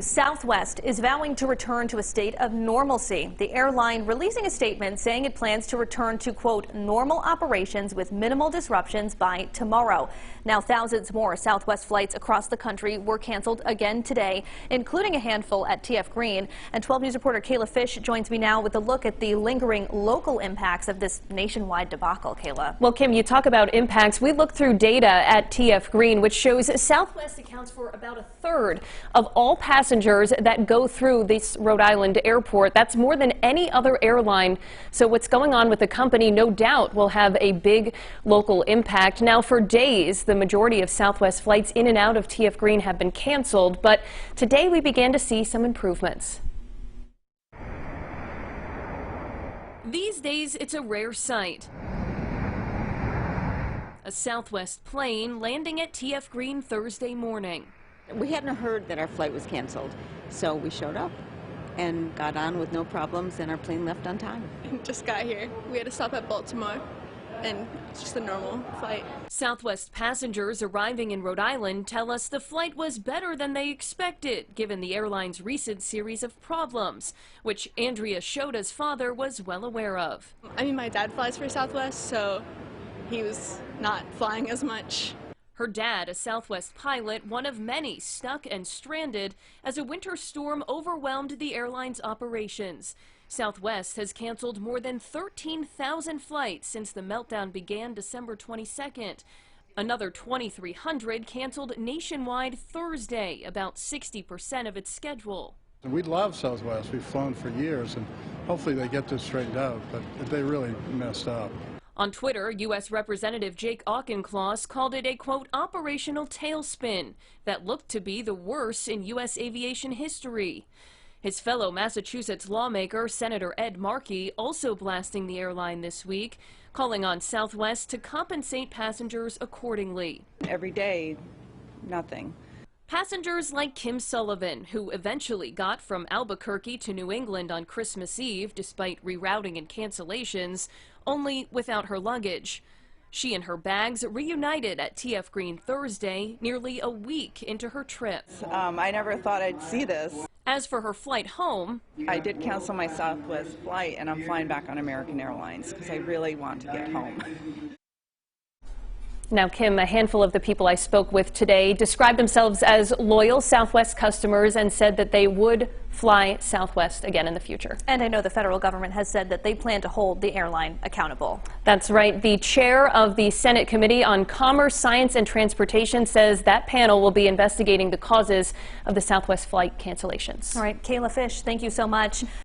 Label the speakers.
Speaker 1: Southwest is vowing to return to a state of normalcy. The airline releasing a statement saying it plans to return to, quote, normal operations with minimal disruptions by tomorrow. Now, thousands more Southwest flights across the country were canceled again today, including a handful at TF Green. And 12 News reporter Kayla Fish joins me now with a look at the lingering local impacts of this nationwide debacle. Kayla.
Speaker 2: Well, Kim, you talk about impacts. We looked through data at TF Green, which shows Southwest accounts for about a third of all passengers that go through this Rhode Island airport. That's more than any other airline. So what's going on with the company, no doubt, will have a big local impact. Now, for days, the majority of Southwest flights in and out of TF Green have been canceled, but today we began to see some improvements. These days, it's a rare sight. A Southwest plane landing at TF Green Thursday morning.
Speaker 3: We hadn't heard that our flight was canceled, so we showed up and got on with no problems, and our plane left on time.
Speaker 4: Just got here. We had to stop at Baltimore, and it's just a normal flight.
Speaker 2: Southwest passengers arriving in Rhode Island tell us the flight was better than they expected, given the airline's recent series of problems, which Andrea Shoda's father was well aware of.
Speaker 4: I mean, my dad flies for Southwest, so he was not flying as much.
Speaker 2: Her dad, a Southwest pilot, one of many stuck and stranded as a winter storm overwhelmed the airline's operations. Southwest has canceled more than 13,000 flights since the meltdown began December 22nd. Another 2,300 canceled nationwide Thursday, about 60% of its schedule.
Speaker 5: We love Southwest. We've flown for years, and hopefully they get this straightened out, but they really messed up.
Speaker 2: On Twitter, U.S. Representative Jake Auchincloss called it a, quote, operational tailspin that looked to be the worst in U.S. aviation history. His fellow Massachusetts lawmaker, Senator Ed Markey, also blasting the airline this week, calling on Southwest to compensate passengers accordingly.
Speaker 3: Every day, nothing.
Speaker 2: Passengers like Kim Sullivan, who eventually got from Albuquerque to New England on Christmas Eve despite rerouting and cancellations, only without her luggage. She and her bags reunited at TF Green Thursday, nearly a week into her trip.
Speaker 6: I never thought I'd see this.
Speaker 2: As for her flight home,
Speaker 6: I did cancel my Southwest flight, and I'm flying back on American Airlines because I really want to get home.
Speaker 2: Now, Kim, a handful of the people I spoke with today described themselves as loyal Southwest customers and said that they would fly Southwest again in the future.
Speaker 1: And I know the federal government has said that they plan to hold the airline accountable.
Speaker 2: That's right. The chair of the Senate Committee on Commerce, Science, and Transportation says that panel will be investigating the causes of the Southwest flight cancellations.
Speaker 1: All right, Kayla Fish, thank you so much.